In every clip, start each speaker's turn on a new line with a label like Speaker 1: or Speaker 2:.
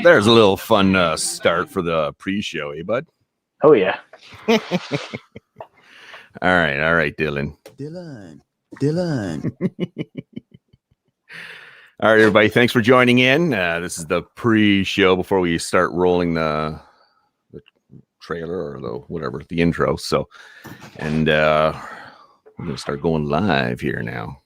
Speaker 1: There's a little fun start for the pre-show, eh, bud?
Speaker 2: Oh, yeah.
Speaker 1: All right, Dylan. All right, everybody. Thanks for joining in. This is the pre-show before we start rolling the trailer or the intro. So, and we're gonna start going live here now.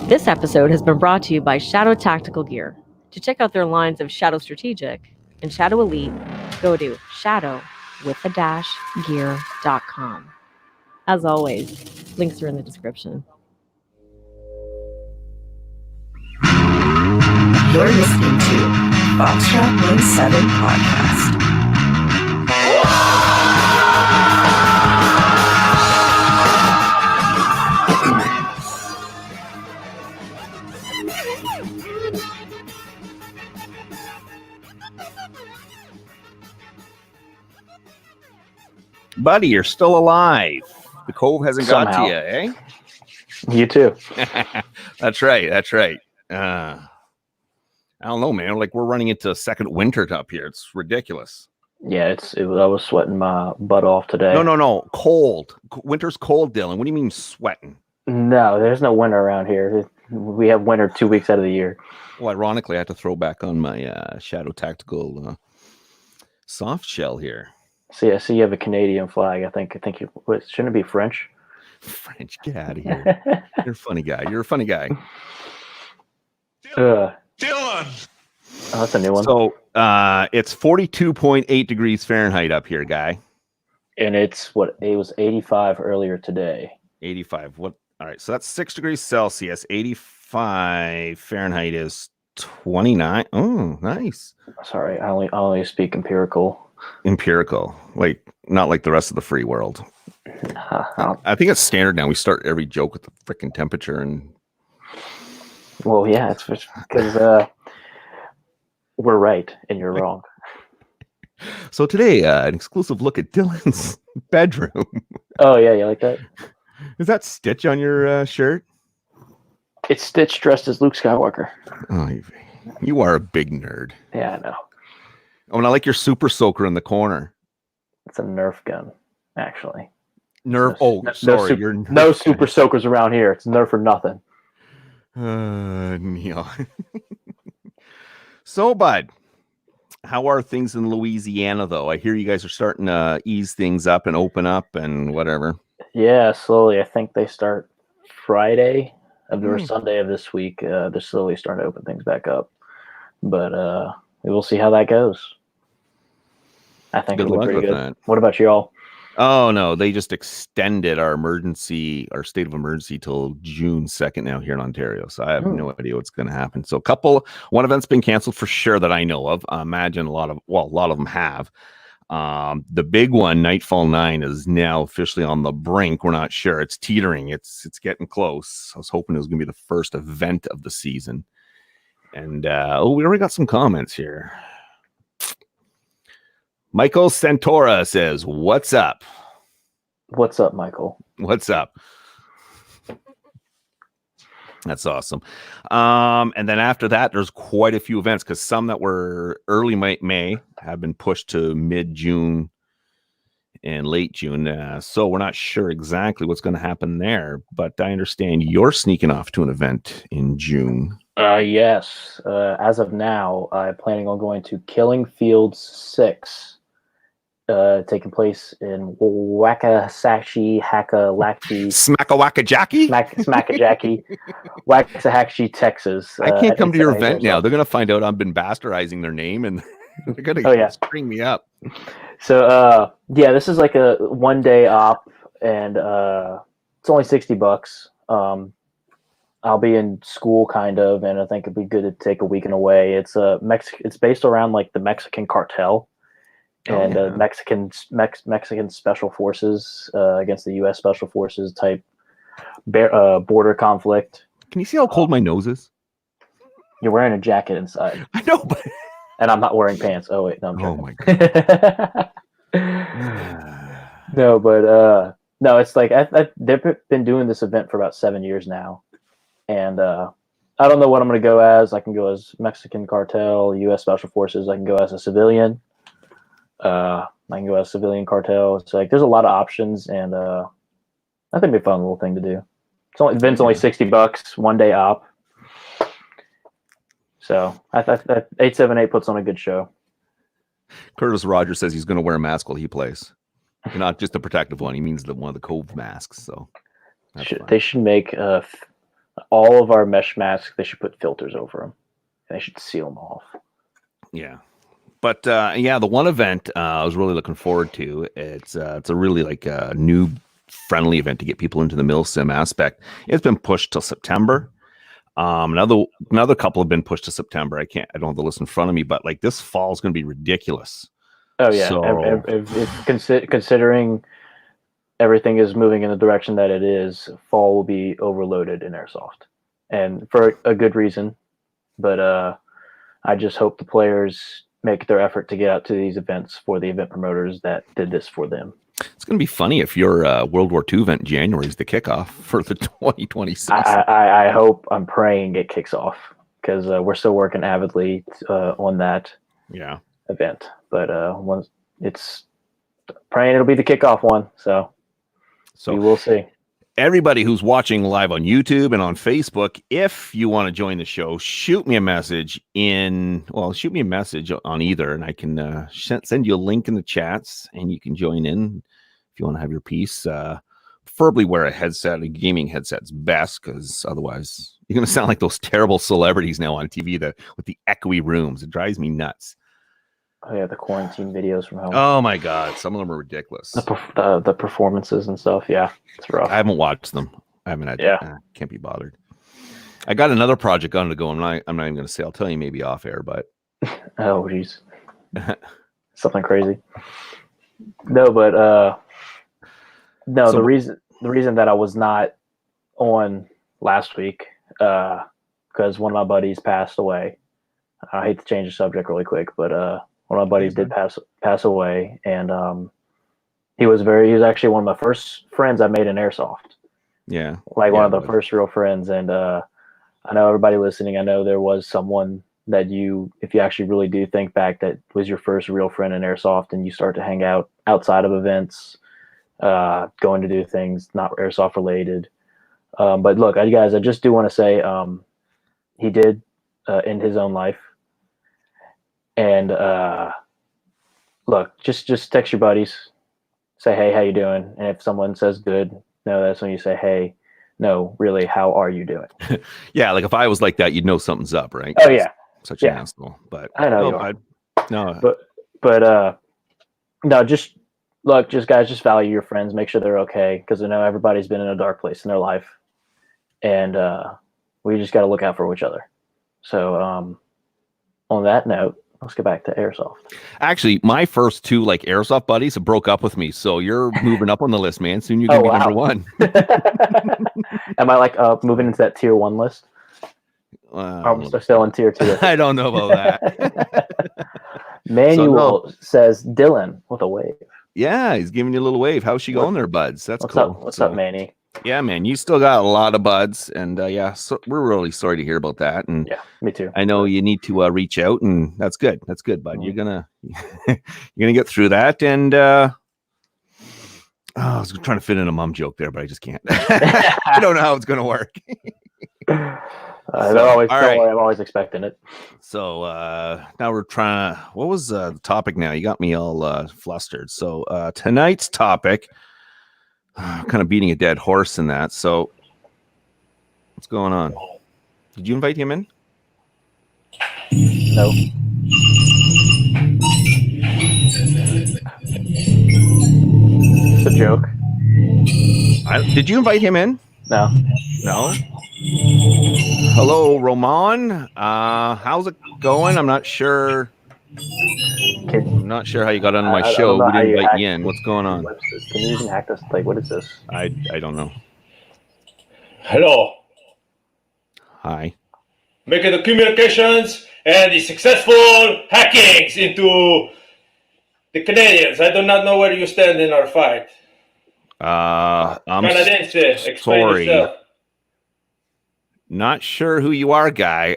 Speaker 3: This episode has been brought to you by Shadow Tactical Gear. To check out their lines of Shadow Strategic and Shadow Elite, go to shadow-gear.com. As always, links are in the description.
Speaker 4: You're listening to Foxtrot 17 Podcast.
Speaker 1: Buddy, you're still alive. The Cove hasn't got to you, eh?
Speaker 2: You too.
Speaker 1: That's right. I don't know, man. Like, we're running into second winter up here. It's ridiculous.
Speaker 2: Yeah, I was sweating my butt off today.
Speaker 1: No. Cold. Winter's cold, Dylan. What do you mean sweating?
Speaker 2: No, there's no winter around here. We have winter 2 weeks out of the year.
Speaker 1: Well, ironically, I had to throw back on my Shadow Tactical soft shell here.
Speaker 2: See, I see you have a Canadian flag. I think shouldn't it be French?
Speaker 1: French, get out of here. You're a funny guy.
Speaker 2: Dylan.
Speaker 5: Dylan.
Speaker 2: Oh, that's a new one.
Speaker 1: So it's 42.8 degrees Fahrenheit up here, guy.
Speaker 2: And it was 85 earlier today.
Speaker 1: 85. What? All right. So that's 6 degrees Celsius. 85 Fahrenheit is 29. Oh, nice.
Speaker 2: Sorry, I only speak empirical.
Speaker 1: Empirical, like not like the rest of the free world. I think it's standard now. We start every joke with the freaking temperature, and
Speaker 2: well, yeah, it's because we're right and you're wrong.
Speaker 1: So today, an exclusive look at Dylan's bedroom.
Speaker 2: Oh yeah, you like that?
Speaker 1: Is that Stitch on your shirt?
Speaker 2: It's Stitch dressed as Luke Skywalker.
Speaker 1: Oh, you are a big nerd.
Speaker 2: Yeah, I know.
Speaker 1: Oh, and I like your super soaker in the corner.
Speaker 2: It's a Nerf gun, actually.
Speaker 1: Nerf.
Speaker 2: No super soakers around here. It's Nerf or nothing.
Speaker 1: Neil. So, bud, how are things in Louisiana, though? I hear you guys are starting to ease things up and open up and whatever.
Speaker 2: Yeah, slowly. I think they start Friday or Sunday of this week. They're slowly starting to open things back up. But we will see how that goes. I think it'll be pretty good. That. What about y'all?
Speaker 1: Oh no, they just extended our state of emergency till June 2nd now here in Ontario. So I have no idea what's going to happen. So one event's been canceled for sure that I know of. I imagine a lot of them have. The big one, Nightfall 9, is now officially on the brink. We're not sure. It's teetering. It's getting close. I was hoping it was going to be the first event of the season. And we already got some comments here. Michael Santora says, "What's up?"
Speaker 2: What's up, Michael?
Speaker 1: What's up? That's awesome. And then after that, there's quite a few events because some that were early May have been pushed to mid-June and late June. So we're not sure exactly what's going to happen there. But I understand you're sneaking off to an event in June.
Speaker 2: Yes. As of now, I'm planning on going to Killing Fields 6. Taking place in Waxahachie, Waxahachie, Texas.
Speaker 1: I can't come to your event now. They're going to find out I've been bastardizing their name, and they're going to string me up.
Speaker 2: So, this is like a one-day op, and it's only $60. I'll be in school, kind of, and I think it'd be good to take a weekend away. It's It's based around like the Mexican cartel. And Mexican special forces against the U.S. special forces type border conflict.
Speaker 1: Can you see how cold my nose is?
Speaker 2: You're wearing a jacket inside.
Speaker 1: I know, but
Speaker 2: And I'm not wearing pants. Oh wait, no, I'm
Speaker 1: Oh
Speaker 2: joking.
Speaker 1: my
Speaker 2: No, but no, it's like they've been doing this event for about 7 years now, and I don't know what I'm going to go as. I can go as Mexican cartel, U.S. Special Forces. I can go as a civilian. I can go as civilian cartel. It's like there's a lot of options, and I think it'd be a fun little thing to do. Event's only $60, 1 day op. So I 878 puts on a good show.
Speaker 1: Curtis Rogers says he's going to wear a mask while he plays. Not just a protective one. He means one of the Cove masks. So
Speaker 2: they should make all of our mesh masks. They should put filters over them. And they should seal them off.
Speaker 1: Yeah. But yeah, the one event I was really looking forward to. It's a really like a new friendly event to get people into the milsim aspect. It's been pushed till September. Another couple have been pushed to September. I don't have the list in front of me, but like this fall is going to be ridiculous.
Speaker 2: Oh yeah,
Speaker 1: So,
Speaker 2: considering everything is moving in the direction that it is, fall will be overloaded in airsoft, and for a good reason. But I just hope the players make their effort to get out to these events for the event promoters that did this for them.
Speaker 1: It's going to be funny if your World War II event in January is the kickoff for the 2020 season.
Speaker 2: I hope, I'm praying it kicks off, because we're still working avidly on that event. But once it's praying it'll be the kickoff one. So we will see.
Speaker 1: Everybody who's watching live on YouTube and on Facebook, if you want to join the show, shoot me a message on either, and I can send you a link in the chats, and you can join in if you want to have your piece. Preferably wear a gaming headset's best, because otherwise you're going to sound like those terrible celebrities now on TV with the echoey rooms. It drives me nuts.
Speaker 2: Oh yeah, the quarantine videos from home.
Speaker 1: Oh my god, some of them are ridiculous.
Speaker 2: The performances and stuff. Yeah, it's rough.
Speaker 1: I haven't watched them. I haven't had. Can't be bothered. I got another project on to go. I'm not even going to say. I'll tell you maybe off air, but
Speaker 2: oh jeez, something crazy. No, but no. So, the reason that I was not on last week because one of my buddies passed away. I hate to change the subject really quick, but one of my buddies did pass away, and he was actually one of my first friends I made in airsoft.
Speaker 1: Yeah,
Speaker 2: like one of the first real friends. And I know everybody listening, I know there was someone that if you actually really do think back, that was your first real friend in airsoft, and you start to hang out outside of events, going to do things not airsoft related. But look, guys, I just do want to say he did end his own life. And look, just text your buddies, say, hey, how you doing? And if someone says good, no, that's when you say, hey, no, really, how are you doing?
Speaker 1: Yeah, like if I was like that, you'd know something's up, right?
Speaker 2: Oh yeah,
Speaker 1: such an asshole. But
Speaker 2: I know but no, just look, guys, just value your friends, make sure they're okay, because I know everybody's been in a dark place in their life, and we just got to look out for each other. So on that note, let's get back to airsoft.
Speaker 1: Actually, my first two airsoft buddies broke up with me, so you're moving up on the list, man. Soon you're gonna be number one.
Speaker 2: Am I moving into that tier 1 list? I'm still in tier 2.
Speaker 1: I don't know about that.
Speaker 2: Manuel says Dylan with a wave.
Speaker 1: Yeah, he's giving you a little wave. How's she going there, buds? That's cool.
Speaker 2: What's up, Manny?
Speaker 1: Yeah, man, you still got a lot of buds, and so we're really sorry to hear about that. And
Speaker 2: yeah, me too.
Speaker 1: I know you need to reach out, and that's good. That's good, bud. You're gonna get through that. And I was trying to fit in a mom joke there, but I just can't. I don't know how it's gonna work.
Speaker 2: I'm always expecting it.
Speaker 1: So now we're trying to. What was the topic? Now you got me all flustered. So tonight's topic. Kind of beating a dead horse in that. So what's going on? Did you invite him in?
Speaker 2: No. It's a joke.
Speaker 1: Did you invite him in?
Speaker 2: No.
Speaker 1: Hello, Ramon. How's it going? I'm not sure. I'm not sure how you got on my show. We didn't invite you in. What's going on?
Speaker 2: Can you even hack this? What is this?
Speaker 1: I don't know.
Speaker 5: Hello.
Speaker 1: Hi.
Speaker 5: Make the communications and the successful hackings into the Canadians. I do not know where you stand in our fight.
Speaker 1: I'm
Speaker 5: Canadiense, explain
Speaker 1: sorry.
Speaker 5: yourself.
Speaker 1: Not sure who you are, guy.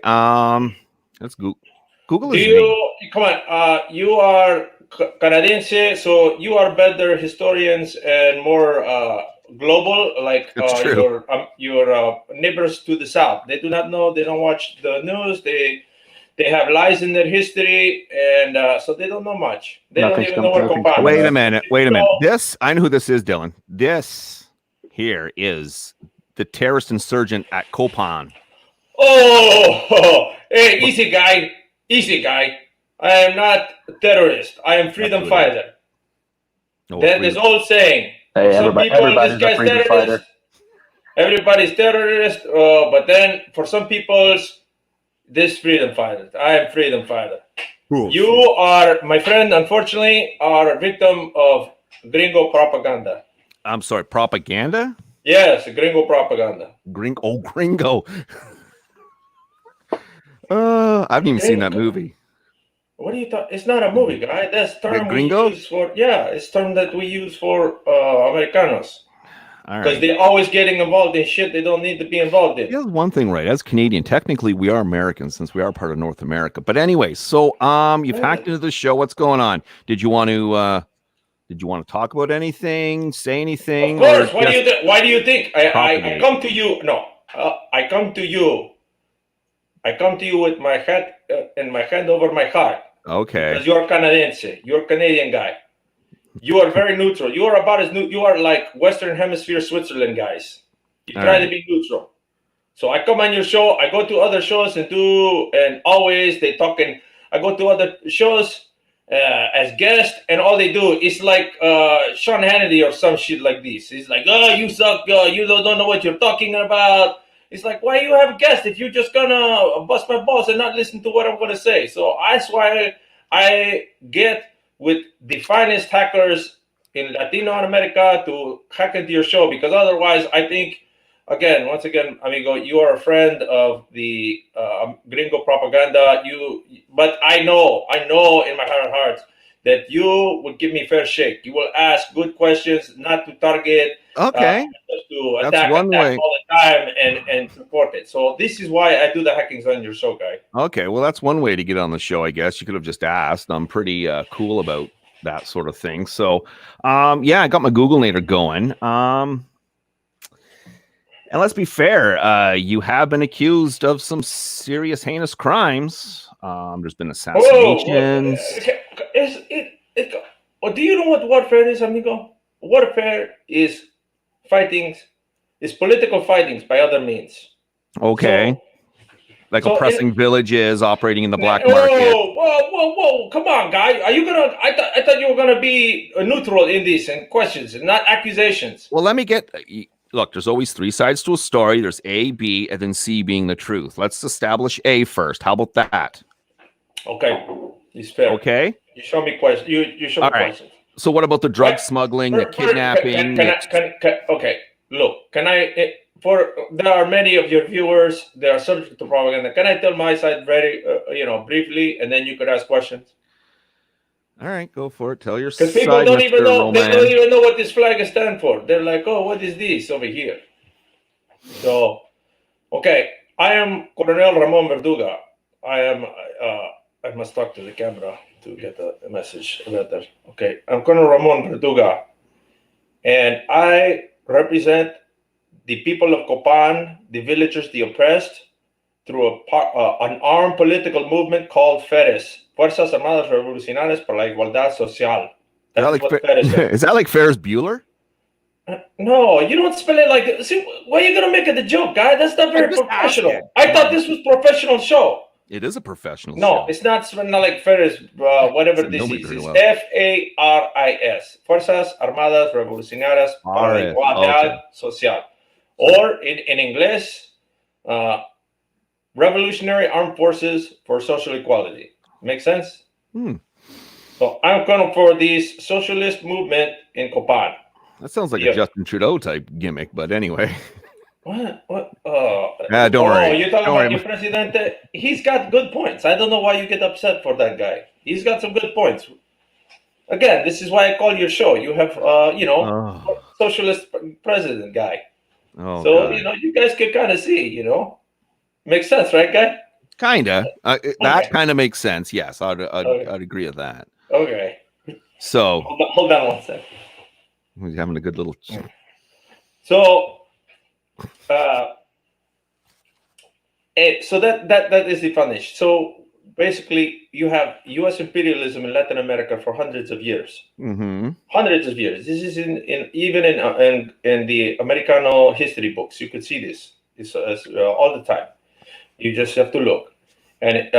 Speaker 1: Let's Google
Speaker 5: Do
Speaker 1: his
Speaker 5: you
Speaker 1: name.
Speaker 5: come on? You are Canadiense, so you are better historians and more global, like
Speaker 1: It's true.
Speaker 5: your neighbors to the south. They do not know. They don't watch the news. They have lies in their history, and so they don't know much. They don't even know where
Speaker 2: nothing's
Speaker 5: COPAN
Speaker 2: coming
Speaker 5: is.
Speaker 1: Wait
Speaker 2: up.
Speaker 1: a minute. Wait a minute. This, I know who this is, Dylan. This here is the terrorist insurgent at COPAN.
Speaker 5: Oh, hey, easy guy. Easy guy. I am not a terrorist. I am freedom fighter.
Speaker 1: No,
Speaker 5: That is all saying.
Speaker 2: Hey,
Speaker 5: For some people,
Speaker 2: everybody's
Speaker 5: this
Speaker 2: a
Speaker 5: guy's
Speaker 2: freedom
Speaker 5: terrorist.
Speaker 2: fighter.
Speaker 5: Everybody's terrorist. But then for some people, this freedom fighter. I am freedom fighter.
Speaker 1: Cool.
Speaker 5: You are, my friend, unfortunately, are a victim of gringo propaganda.
Speaker 1: I'm sorry, propaganda?
Speaker 5: Yes, gringo propaganda.
Speaker 1: Gringo. I haven't even seen that movie.
Speaker 5: What do you thought? It's not a movie, guy. That's term we
Speaker 1: gringo?
Speaker 5: use for, it's term that we use for Americanos.
Speaker 1: All
Speaker 5: Because
Speaker 1: right.
Speaker 5: they're always getting involved in shit they don't need to be involved in.
Speaker 1: He has one thing right. As Canadian, technically we are Americans since we are part of North America. But anyway, so you've hacked into the show. What's going on? Did you want to talk about anything? Say anything?
Speaker 5: Of course. Why do you think I come to you? No, I come to you. I come to you with my head and my hand over my heart.
Speaker 1: Okay.
Speaker 5: Because you're Canadiense. You're a Canadian guy. You are very neutral. You are about as you are like Western Hemisphere Switzerland guys. You try to be neutral. So I come on your show. I go to other shows and always they talking. I go to other shows as guest, and all they do is like Sean Hannity or some shit like this. He's like, "Oh, you suck. You don't know what you're talking about." It's like, why you have a guest if you're just gonna bust my balls and not listen to what I'm gonna say? So that's why I get with the finest hackers in Latino America to hack into your show, because otherwise, I think, once again, amigo, you are a friend of the gringo propaganda. But I know in my heart of hearts that you would give me fair shake. You will ask good questions, not to target.
Speaker 1: Okay.
Speaker 5: Just to attack all the time and support it. So this is why I do the hackings on your show, guy.
Speaker 1: Okay, well, that's one way to get on the show, I guess. You could have just asked. I'm pretty cool about that sort of thing. So, I got my Googlenator going. And let's be fair, you have been accused of some serious, heinous crimes. There's been assassinations.
Speaker 5: Do you know what warfare is, amigo? Warfare is political fightings by other means.
Speaker 1: Okay. So, oppressing villages, operating in the black market.
Speaker 5: Whoa. Come on, guy. Are you gonna I thought you were gonna be neutral in these and questions and not accusations.
Speaker 1: Well, let me look, there's always three sides to a story. There's A, B, and then C being the truth. Let's establish A first. How about that?
Speaker 5: Okay. It's fair.
Speaker 1: Okay.
Speaker 5: You show me questions. You show me questions.
Speaker 1: So what about the drug smuggling, the kidnapping?
Speaker 5: Okay. Look, there are many of your viewers, they are subject to propaganda. Can I tell my side very, briefly, and then you could ask questions?
Speaker 1: All right, go for it. Tell your side,
Speaker 5: because people don't even know. They don't even know what this flag stands for. They're like, "Oh, what is this over here?" So, okay, I am Col Ramon Verduga. I must talk to the camera to get a message better. Okay, I'm Col Ramon Verduga, and I represent the people of COPAN, the villagers, the oppressed, through an armed political movement called FERES, Fuerzas Armadas Revolucionarias por la Igualdad Social.
Speaker 1: Is that like Ferris Bueller?
Speaker 5: No, you don't spell it like that. See, why are you going to make it a joke, guy? That's not very professional. I thought this was a professional show.
Speaker 1: It is a professional show.
Speaker 5: No, it's not like Ferris, whatever this is. It's FARIS, Fuerzas Armadas Revolucionarias para la Igualdad Social. Or in English, Revolutionary Armed Forces for Social Equality. Make sense? So I'm going for this socialist movement in COPAN.
Speaker 1: That sounds like a Justin Trudeau type gimmick, but anyway.
Speaker 5: What? What?
Speaker 1: Don't worry.
Speaker 5: You're talking
Speaker 1: Don't
Speaker 5: about
Speaker 1: worry.
Speaker 5: your president? He's got good points. I don't know why you get upset for that guy. He's got some good points. Again, this is why I call your show. You have, socialist president guy.
Speaker 1: Oh,
Speaker 5: So,
Speaker 1: God.
Speaker 5: you guys can kind of see, Makes sense, right, guy?
Speaker 1: Kinda. That
Speaker 5: Okay.
Speaker 1: kind of makes sense. Yes,
Speaker 5: Okay.
Speaker 1: I'd agree with that.
Speaker 5: Okay.
Speaker 1: So
Speaker 5: Hold on one second.
Speaker 1: we're having a good little.
Speaker 5: So, so that is the foundation. So basically, you have U.S. imperialism in Latin America for hundreds of years.
Speaker 1: Mm-hmm.
Speaker 5: Hundreds of years. This is even in the Americano history books. You could see this. It's all the time. You just have to look, and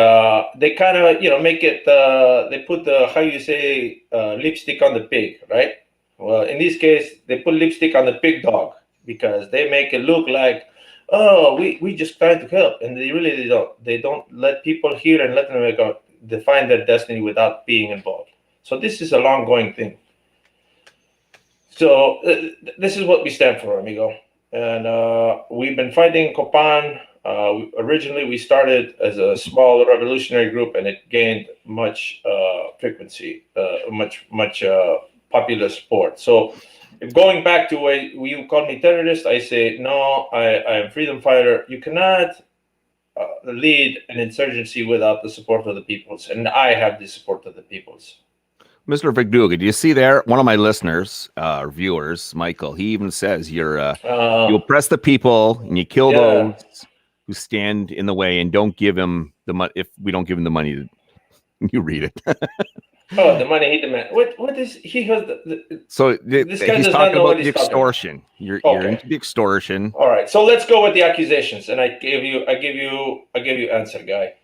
Speaker 5: they kind of make it. They put the how you say lipstick on the pig, right? Well, in this case, they put lipstick on the pig dog because they make it look like, oh, we just trying to help, and they don't. They don't let people here in Latin America define their destiny without being involved. So this is a long-going thing. So this is what we stand for, amigo. And we've been fighting COPAN. Originally, we started as a small revolutionary group, and it gained much frequency, much popular support. So, going back to where you call me terrorist, I say no. I am freedom fighter. You cannot lead an insurgency without the support of the peoples, and I have the support of the peoples.
Speaker 1: Mr. Verduga, do you see there? One of my listeners, or viewers, Michael, he even says you oppress the people and you kill those who stand in the way and don't give him the money. If we don't give him the money, you read it.
Speaker 5: The money he demands. What is he has?
Speaker 1: So
Speaker 5: this guy
Speaker 1: he's
Speaker 5: does
Speaker 1: talking
Speaker 5: not know
Speaker 1: about
Speaker 5: what
Speaker 1: the
Speaker 5: he's talking
Speaker 1: extortion. You're into the extortion.
Speaker 5: All right, so let's go with the accusations, and I give you answer, guy.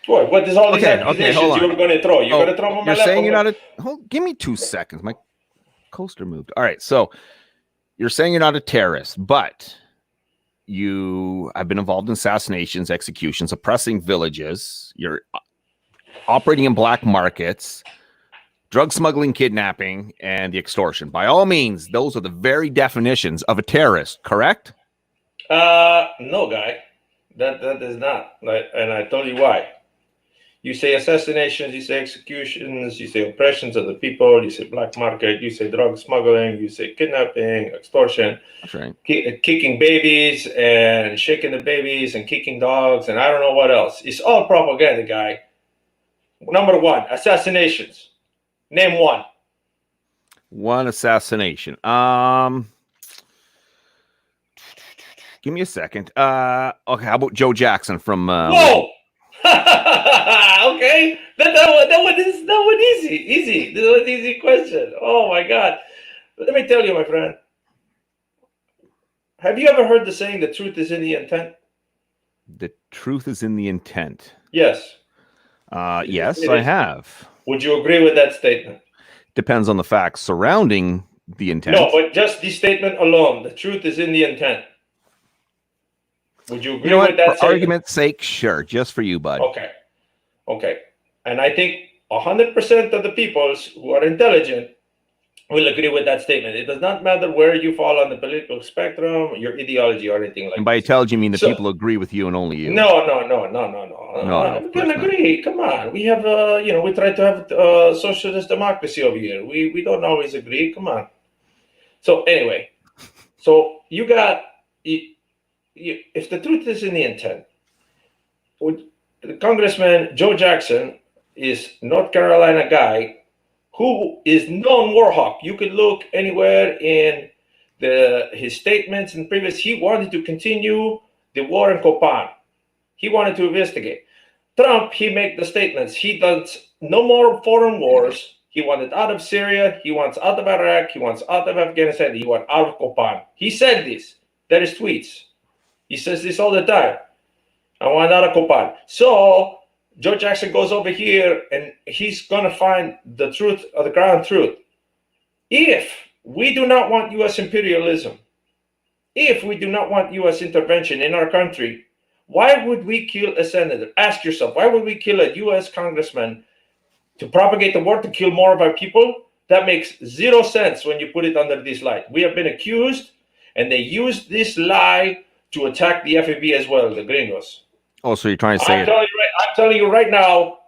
Speaker 5: What is all these accusations you were going to throw? You're going to throw them on my lap.
Speaker 1: You're saying you're not give me 2 seconds. My coaster moved. All right, so you're saying you're not a terrorist, but you have been involved in assassinations, executions, oppressing villages. You're operating in black markets, drug smuggling, kidnapping, and the extortion. By all means, those are the very definitions of a terrorist, correct?
Speaker 5: No, guy. That is not. And I told you why. You say assassinations, you say executions, you say oppressions of the people, you say black market, you say drug smuggling, you say kidnapping, extortion.
Speaker 1: That's right.
Speaker 5: Kicking babies and shaking the babies and kicking dogs and I don't know what else. It's all propaganda, guy. Number 1, assassinations. Name one.
Speaker 1: One assassination. Give me a second. Okay, how about Joe Jackson from
Speaker 5: Whoa! Okay. That one easy. This was an easy question. Oh my God. Let me tell you, my friend. Have you ever heard the saying the truth is in the intent?
Speaker 1: The truth is in the intent.
Speaker 5: Yes.
Speaker 1: Yes, I have.
Speaker 5: Would you agree with that statement?
Speaker 1: Depends on the facts surrounding the intent.
Speaker 5: No, but just the statement alone. The truth is in the intent. Would you agree with that statement?
Speaker 1: For argument's sake, sure. Just for you, bud.
Speaker 5: Okay. And I think 100% of the people who are intelligent will agree with that statement. It does not matter where you fall on the political spectrum, your ideology, or anything like that.
Speaker 1: And by intelligent, you mean the people agree with you and only you.
Speaker 5: No. We can agree. Come on. We have, we try to have socialist democracy over here. We don't always agree. Come on. So anyway, so you got, if the truth is in the intent, Congressman Joe Jackson is North Carolina guy who is known war hawk. You could look anywhere in his statements and previous. He wanted to continue the war in COPAN. He wanted to investigate. Trump, he made the statements. He does no more foreign wars. He wanted out of Syria. He wants out of Iraq. He wants out of Afghanistan. He wants out of COPAN. He said this. That is tweets. He says this all the time. I want out of COPAN. So Joe Jackson goes over here and he's going to find the truth, or the ground truth. If we do not want U.S. imperialism, if we do not want U.S. intervention in our country, why would we kill a senator? Ask yourself, why would we kill a U.S. congressman to propagate the war, to kill more of our people, That makes 0 sense when you put it under this light. We have been accused, and they used this lie to attack the FAB as well, the gringos.
Speaker 1: Oh, so you're trying to say
Speaker 5: I'm telling you right now,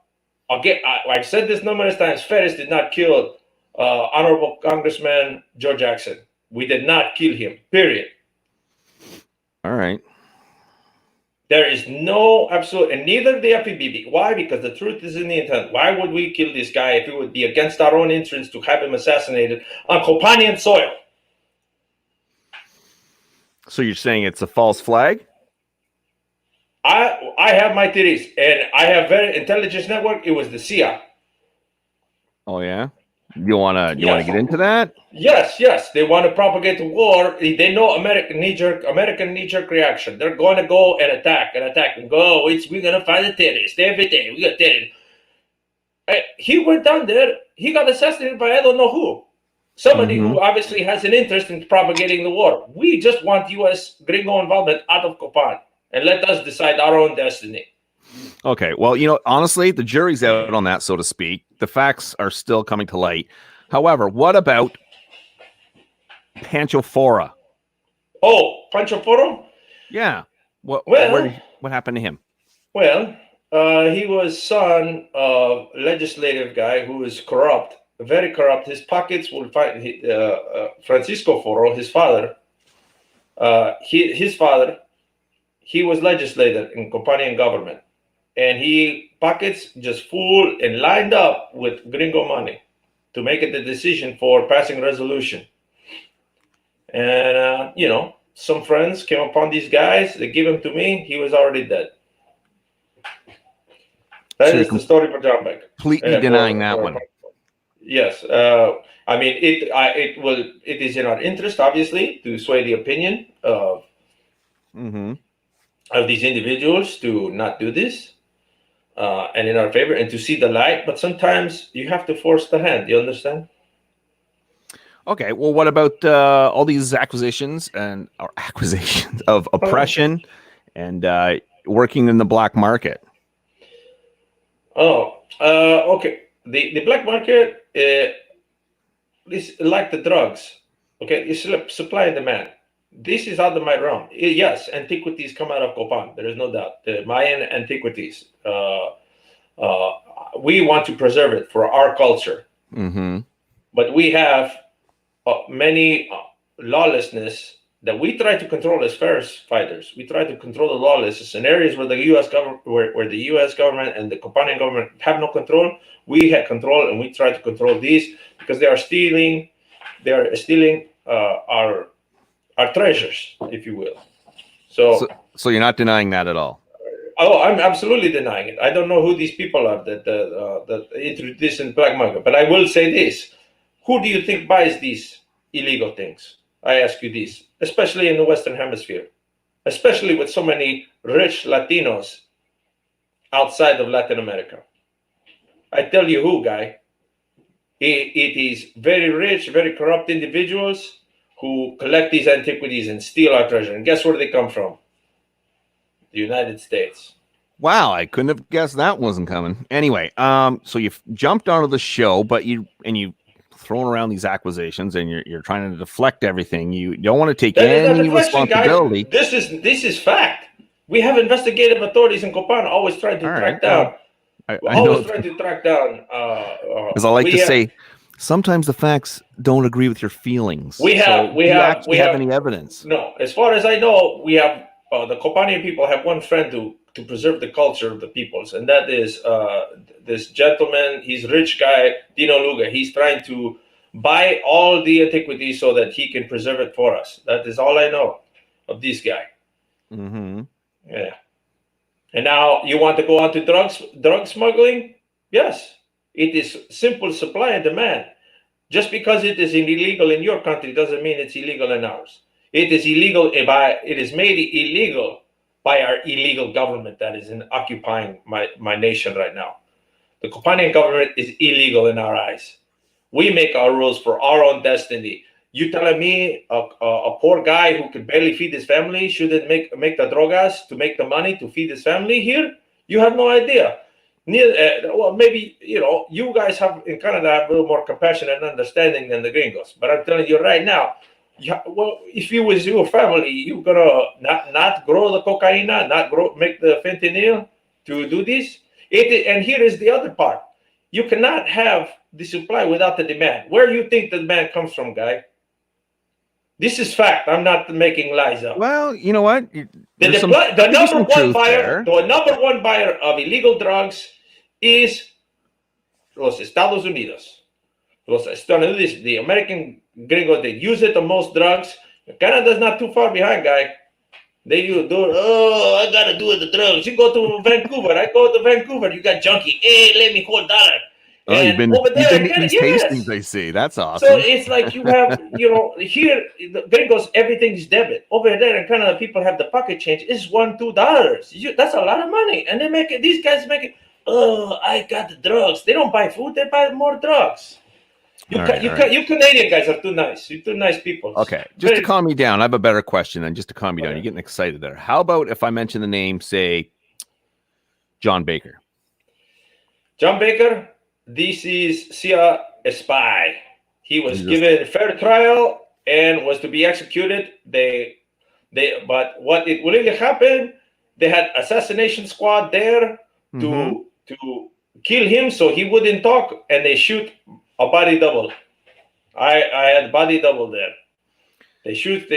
Speaker 5: I've said this numerous times, Ferris did not kill Honorable Congressman Joe Jackson. We did not kill him, period.
Speaker 1: All right.
Speaker 5: There is no absolute, and neither the FEBB. Why? Because the truth is in the intent. Why would we kill this guy if it would be against our own interests to have him assassinated on Copanian soil?
Speaker 1: So you're saying it's a false flag?
Speaker 5: I have my theories, and I have very intelligence network. It was the CIA.
Speaker 1: Oh yeah. You wanna get into that?
Speaker 5: Yes. They want to propagate the war. They know American knee-jerk reaction. They're going to go and attack and go. We're gonna find the terrorists every day. We got terrorists. He went down there. He got assassinated by I don't know who. Somebody who obviously has an interest in propagating the war. We just want U.S. gringo involvement out of Copan and let us decide our own destiny.
Speaker 1: Okay. Well, honestly, the jury's out on that, so to speak. The facts are still coming to light. However, what about Pancho Fora?
Speaker 5: Oh, Pancho Fora?
Speaker 1: Yeah. What happened to him?
Speaker 5: Well, he was son of a legislative guy who is corrupt, very corrupt. His pockets will find Francisco Foro, his father. His father, he was legislator in Copanian government. And he pockets just full and lined up with gringo money to make it the decision for passing resolution. And, some friends came upon these guys. They give him to me. He was already dead. That is the story for John Beck.
Speaker 1: Completely denying that one.
Speaker 5: Yes. It is in our interest, obviously, to sway the opinion of these individuals to not do this. And in our favor, and to see the light, but sometimes you have to force the hand. You understand?
Speaker 1: Okay. Well, what about all these accusations of oppression and working in the black market?
Speaker 5: Okay. The black market is like the drugs. Okay, it's supply and demand. This is out of my realm. Yes, antiquities come out of Copan. There is no doubt. The Mayan antiquities. We want to preserve it for our culture. But we have many lawlessness that we try to control as Ferris fighters. We try to control the lawlessness in areas where the U.S. government, where the U.S. government and the Copanian government have no control. We have control, and we try to control these because they are stealing. They are stealing our treasures, if you will. So
Speaker 1: you're not denying that at all?
Speaker 5: Oh, I'm absolutely denying it. I don't know who these people are that introduce this in black market. But I will say this: who do you think buys these illegal things? I ask you this, especially in the Western Hemisphere, especially with so many rich Latinos outside of Latin America. I tell you who, guy. It is very rich, very corrupt individuals who collect these antiquities and steal our treasure. And guess where they come from? The United States.
Speaker 1: Wow, I couldn't have guessed that wasn't coming. Anyway, so you've jumped onto the show, but you throwing around these accusations, and you're trying to deflect everything. You don't want to take any responsibility.
Speaker 5: Guy. This is fact. We have investigative authorities in Copan always trying to track down. Trying to track down.
Speaker 1: As I like to say, sometimes the facts don't agree with your feelings.
Speaker 5: We have
Speaker 1: any evidence?
Speaker 5: No, as far as I know, we have the Copanian people have one friend to preserve the culture of the peoples, and that is this gentleman. He's a rich guy, Dino Luga. He's trying to buy all the antiquities so that he can preserve it for us. That is all I know of this guy. Yeah. And now you want to go on to drug smuggling? Yes. It is simple supply and demand. Just because it is illegal in your country doesn't mean it's illegal in ours. It is made illegal by our illegal government that is occupying my nation right now. The Copanian government is illegal in our eyes. We make our rules for our own destiny. You telling me a poor guy who could barely feed his family shouldn't make the drogas to make the money to feed his family here? You have no idea. Well, maybe you guys have in Canada have a little more compassion and understanding than the gringos. But I'm telling you right now, well, if you with your family, you're gonna not grow the cocaine, make the fentanyl to do this. And here is the other part: you cannot have the supply without the demand. Where do you think the demand comes from, guy? This is fact. I'm not making lies up.
Speaker 1: Well, you know what?
Speaker 5: The number one buyer of illegal drugs is los Estados Unidos. The American gringos, they use it the most drugs. Canada's not too far behind, guy. They do. Oh, I gotta do the drugs. You go to Vancouver. I go to Vancouver. You got junkie. Hey, let me $4.
Speaker 1: Oh, you've been to these tastings, I see. That's awesome.
Speaker 5: So it's like you have, here, the gringos, everything is debit. Over there in Canada, people have the pocket change. It's $1, $2. That's a lot of money. And these guys make it, oh, I got the drugs. They don't buy food, they buy more drugs. You Canadian guys are too nice. You're too nice people.
Speaker 1: Okay, just to calm me down, I have a better question then, just to calm me down. You're getting excited there. How about if I mention the name, say, John Baker?
Speaker 5: John Baker? This is Sia a spy. He was given a fair trial and was to be executed. But what it really happened, they had assassination squad there to kill him so he wouldn't talk, and they shoot a body double. I had body double there. They shoot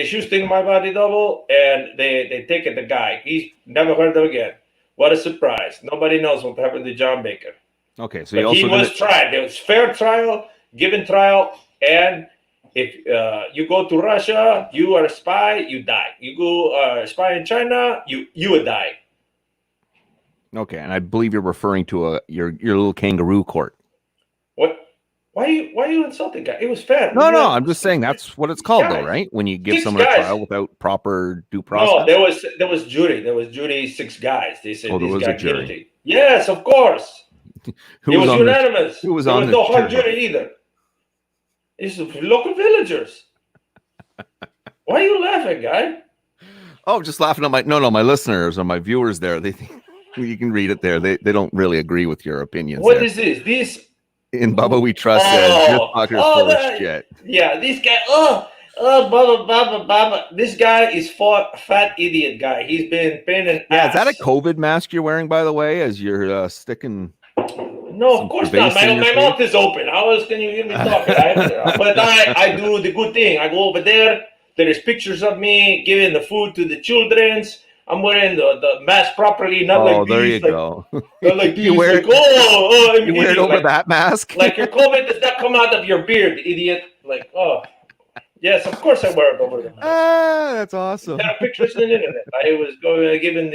Speaker 5: my body double, and they take it the guy. He's never heard of again. What a surprise. Nobody knows what happened to John Baker.
Speaker 1: Okay, so
Speaker 5: he was tried. There was fair trial, given trial, and if you go to Russia, you are a spy, you die. You go spy in China, you would die.
Speaker 1: Okay, and I believe you're referring to your little kangaroo court.
Speaker 5: What? Why are you insulting guy? It was fair.
Speaker 1: No, I'm just saying that's what it's called, though, right? When you give someone a trial without proper due process.
Speaker 5: No, there was jury. There was jury, 6 guys. They said this guy guilty. Yes, of course. It was unanimous. There was no hard jury either. It's local villagers. Why are you laughing, guy?
Speaker 1: Oh, just laughing at my listeners or my viewers there. They think you can read it there. They don't really agree with your opinions.
Speaker 5: What is this? This
Speaker 1: in Bubba We Trust says this fucker's full of shit.
Speaker 5: Yeah, this guy. Bubba. This guy is fat idiot guy. He's been pain in ass.
Speaker 1: Is that a COVID mask you're wearing, by the way, as you're sticking?
Speaker 5: No, of course not. My mouth is open. How else can you hear me talking? But I do the good thing. I go over there. There is pictures of me giving the food to the children's. I'm wearing the mask properly, not like
Speaker 1: there
Speaker 5: these.
Speaker 1: You go.
Speaker 5: Not like these.
Speaker 1: You wear it, you wear it over that mask?
Speaker 5: Like your COVID does not come out of your beard, idiot. Like, yes, of course I wear it over the mask.
Speaker 1: That's awesome.
Speaker 5: There are pictures on the internet. I was giving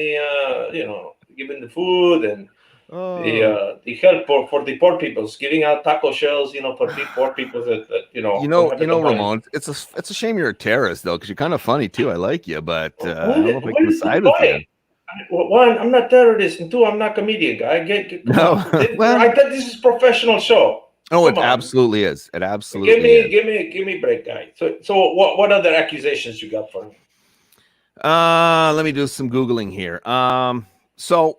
Speaker 5: giving the food and the help for the poor peoples, giving out taco shells, for the poor people that
Speaker 1: Ramon, it's a shame you're a terrorist though, because you're kind of funny too. I like you, but I don't know if I can side with you.
Speaker 5: One, I'm not terrorist, and 2, I'm not comedian guy. I thought this is a professional show.
Speaker 1: Oh, it absolutely is. It absolutely is.
Speaker 5: Give me a break, guy. So what other accusations you got for me?
Speaker 1: Let me do some Googling here. So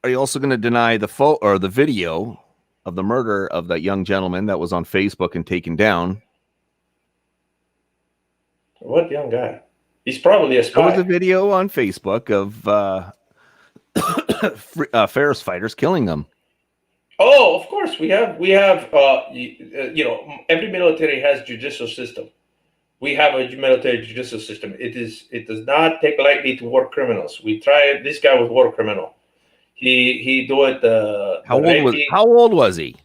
Speaker 1: are you also going to deny the video of the murder of that young gentleman that was on Facebook and taken down?
Speaker 5: What young guy? He's probably a spy.
Speaker 1: There was a video on Facebook of Ferris fighters killing them.
Speaker 5: Oh, of course we have. Every military has judicial system. We have a military judicial system. It does not take lightly to war criminals. We tried. This guy was a war criminal. He do it.
Speaker 1: How old was he?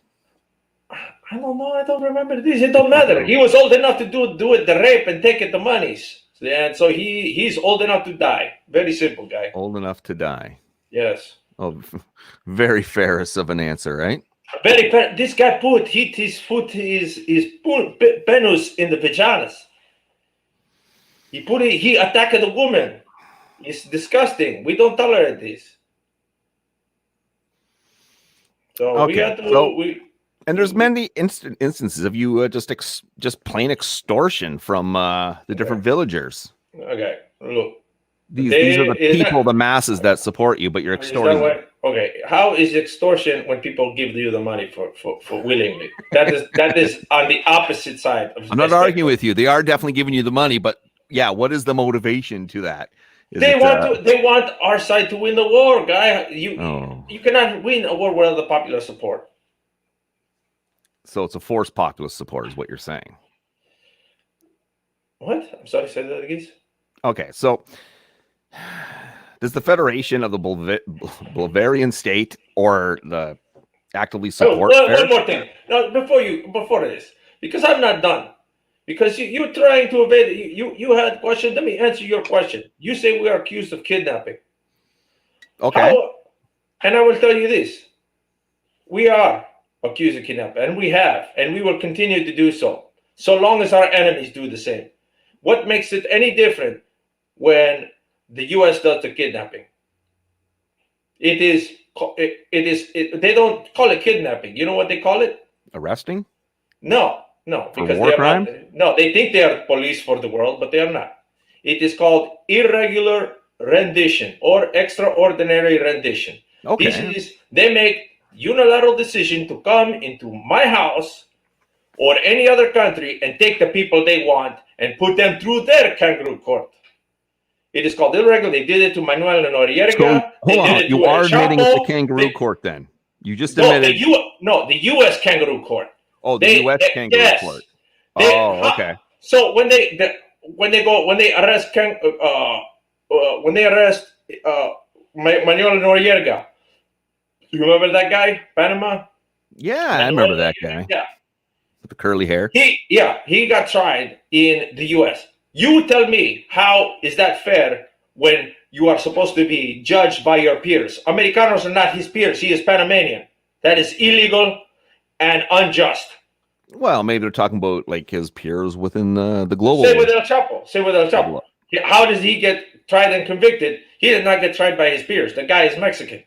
Speaker 5: I don't know. I don't remember this. It don't matter. He was old enough to do it, the rape, and take it the monies. And so he's old enough to die. Very simple, guy.
Speaker 1: Old enough to die.
Speaker 5: Yes.
Speaker 1: Oh, very Ferris of an answer, right?
Speaker 5: Very. This guy hit his penis in the vaginas. He attacked a woman. It's disgusting. We don't tolerate this. So
Speaker 1: okay.
Speaker 5: we have to.
Speaker 1: And there's many instances of you just plain extortion from the different villagers.
Speaker 5: Okay, look.
Speaker 1: These are the people, the masses that support you, but you're extorting them.
Speaker 5: Okay, how is extortion when people give you the money for willingly? That is on the opposite side.
Speaker 1: I'm not arguing with you. They are definitely giving you the money, but yeah, what is the motivation to that?
Speaker 5: They want our side to win the war, guy. You cannot win a war without the popular support.
Speaker 1: So it's a forced popular support, is what you're saying.
Speaker 5: What? I'm sorry, say that again.
Speaker 1: Okay, so does the Federation of the Bavarian state or the actively support?
Speaker 5: One more thing. No, before this, because I'm not done. Because you're trying to evade. You had a question. Let me answer your question. You say we are accused of kidnapping.
Speaker 1: Okay.
Speaker 5: And I will tell you this: we are accused of kidnapping, and we have, and we will continue to do so long as our enemies do the same. What makes it any different when the U.S. does the kidnapping? They don't call it kidnapping. You know what they call it?
Speaker 1: Arresting?
Speaker 5: No, because
Speaker 1: war crime?
Speaker 5: They think they are police for the world, but they are not. It is called irregular rendition or extraordinary rendition.
Speaker 1: Okay.
Speaker 5: They make unilateral decision to come into my house or any other country and take the people they want and put them through their kangaroo court. It is called irregular. They did it to Manuel Noriega.
Speaker 1: So, hold on. You are admitting it's a kangaroo court then? You just admitted.
Speaker 5: The U.S. kangaroo court.
Speaker 1: Oh, the U.S. kangaroo court. Okay.
Speaker 5: So when they arrest Manuel Noriega, you remember that guy, Panama?
Speaker 1: Yeah, I remember that guy.
Speaker 5: Yeah,
Speaker 1: with the curly hair.
Speaker 5: He got tried in the U.S. You tell me, how is that fair when you are supposed to be judged by your peers? Americanos are not his peers. He is Panamanian. That is illegal and unjust.
Speaker 1: Well, maybe they're talking about like his peers within the global.
Speaker 5: Say with El Chapo. How does he get tried and convicted? He did not get tried by his peers. The guy is Mexican.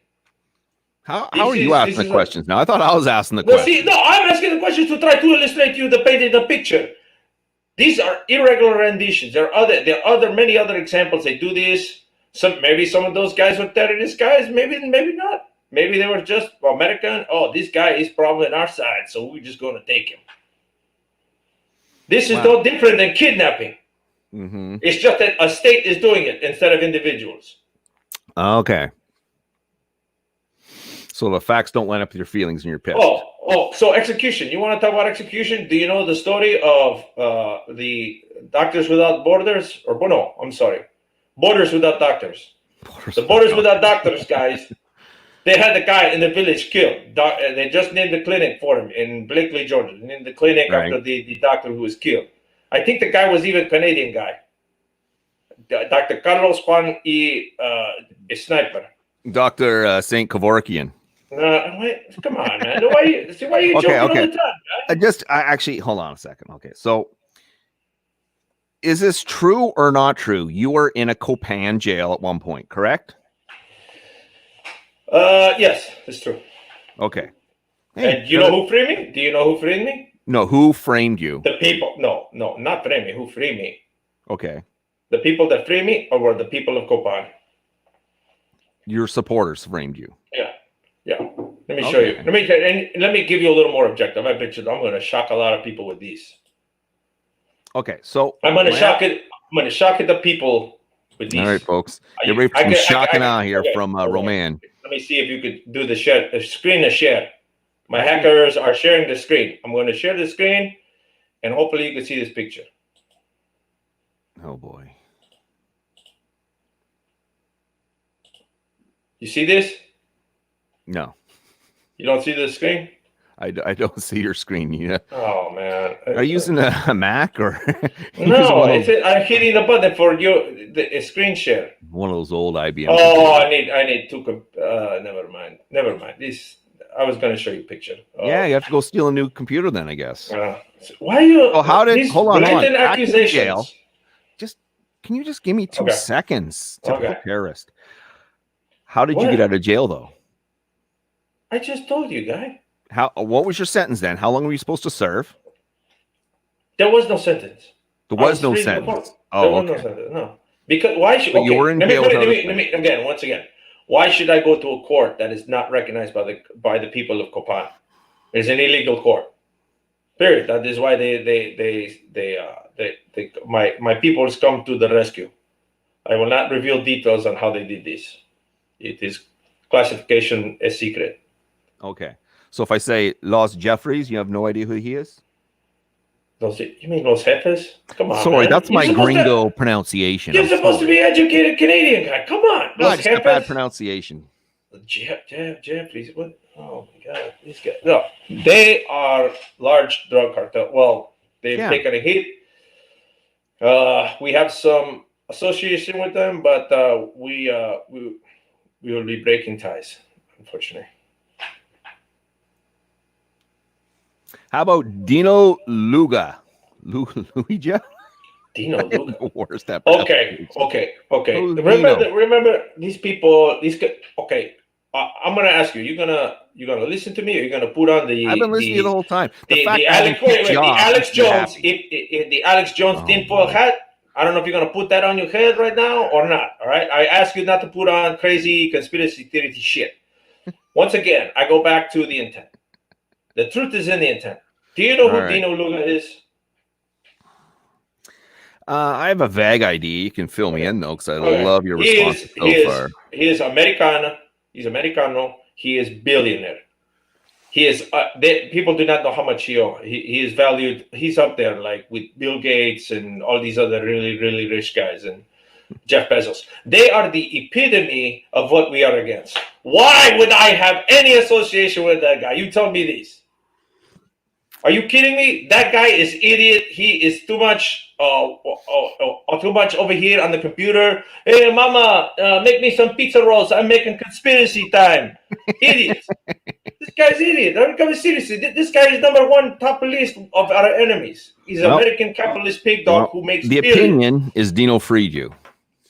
Speaker 1: How are you asking the questions now? I thought I was asking the questions.
Speaker 5: I'm asking the questions to try to illustrate to you the picture. These are irregular renditions. There are many other examples. They do this. Maybe some of those guys were terrorist guys. Maybe not. Maybe they were just American. Oh, this guy is probably on our side, so we're just going to take him. This is no different than kidnapping. Mm-hmm. It's just that a state is doing it instead of individuals.
Speaker 1: Okay. So the facts don't line up with your feelings and your pissed.
Speaker 5: So execution. You want to talk about execution? Do you know the story of the Doctors Without Borders? Borders Without Doctors. Borders Without Doctors, guys. They had the guy in the village killed. They just named the clinic for him in Blakeley, Georgia. They named the clinic after the doctor who was killed. I think the guy was even a Canadian guy. Dr. Carlos Juan E. Sniper.
Speaker 1: Dr. St. Kevorkian.
Speaker 5: Come on, man. Why are you joking all the time, man?
Speaker 1: Actually, hold on a second. Okay, so is this true or not true? You were in a COPAN jail at one point, correct?
Speaker 5: Yes, it's true.
Speaker 1: Okay.
Speaker 5: Hey, and you know who framed me? Do you know who framed me?
Speaker 1: No, who framed you?
Speaker 5: The people. No, not framed me. Who framed me?
Speaker 1: Okay.
Speaker 5: The people that framed me were the people of COPAN.
Speaker 1: Your supporters framed you.
Speaker 5: Yeah. Let me show you. Let me give you a little more objective. I bet you I'm going to shock a lot of people with these.
Speaker 1: Okay, so
Speaker 5: I'm going to shock it. I'm going to shock the people with these.
Speaker 1: All right, folks. Get ready for some shocking out here from Roman.
Speaker 5: Let me see if you could do the screen share. My hackers are sharing the screen. I'm going to share the screen, and hopefully you can see this picture.
Speaker 1: Oh boy.
Speaker 5: You see this?
Speaker 1: No.
Speaker 5: You don't see the screen?
Speaker 1: I don't see your screen yet.
Speaker 5: Oh, man.
Speaker 1: Are you using a Mac or?
Speaker 5: No, I'm hitting the button for the screen share.
Speaker 1: One of those old IBM.
Speaker 5: Oh, I need two. Never mind. I was going to show you a picture.
Speaker 1: Yeah, you have to go steal a new computer then, I guess.
Speaker 5: Why are you?
Speaker 1: Oh, how did? Hold on.
Speaker 5: Accusations.
Speaker 1: Can you just give me 2 seconds? Typical terrorist. How did you get out of jail, though?
Speaker 5: I just told you, guy.
Speaker 1: What was your sentence then? How long were you supposed to serve?
Speaker 5: There was no sentence.
Speaker 1: There was no sentence.
Speaker 5: Oh, okay. No sentence. No. Because why should
Speaker 1: But you were in jail without a
Speaker 5: let me again once again. Why should I go to a court that is not recognized by the people of COPAN? It's an illegal court. Period. That is why my people has come to the rescue. I will not reveal details on how they did this. It is classification a secret.
Speaker 1: Okay. So if I say Los Jeffries, you have no idea who he is?
Speaker 5: You mean Los Jefes? Come on,
Speaker 1: Sorry,
Speaker 5: man.
Speaker 1: that's my gringo pronunciation.
Speaker 5: You're supposed to be educated Canadian guy. Come on.
Speaker 1: No, I
Speaker 5: Los
Speaker 1: just got
Speaker 5: Jefes?
Speaker 1: bad pronunciation.
Speaker 5: Jeffries. What? Oh my God. These guys. No, they are large drug cartel. Well, they've taken a hit. We have some association with them, but we will be breaking ties, unfortunately.
Speaker 1: How about Dino Luga? Luija?
Speaker 5: Dino Luga.
Speaker 1: The worst at
Speaker 5: Okay.
Speaker 1: Who's
Speaker 5: Remember these people. Okay. I'm gonna ask you. You're gonna listen to me, or you're gonna put on the.
Speaker 1: I've been listening to you the whole time.
Speaker 5: The Alex Jones. If the Alex Jones tinfoil hat. I don't know if you're gonna put that on your head right now or not. All right. I ask you not to put on crazy conspiracy theory shit. Once again, I go back to the intent. The truth is in the intent. Do you know who Dino Luga is?
Speaker 1: I have a vague idea. You can fill me in though, because I love your response so far.
Speaker 5: He is Americano. He's Americano. He is billionaire. He is. People do not know how much he owns. He is valued. He's up there, like with Bill Gates and all these other really, really rich guys and Jeff Bezos. They are the epitome of what we are against. Why would I have any association with that guy? You tell me this. Are you kidding me? That guy is idiot. He is too much over here on the computer. Hey, mama, make me some pizza rolls. I'm making conspiracy time. Idiot. This guy's idiot. I'm coming seriously. This guy is number one top list of our enemies. He's an American capitalist pig dog who makes
Speaker 1: the
Speaker 5: billions.
Speaker 1: Opinion is Dino freed you.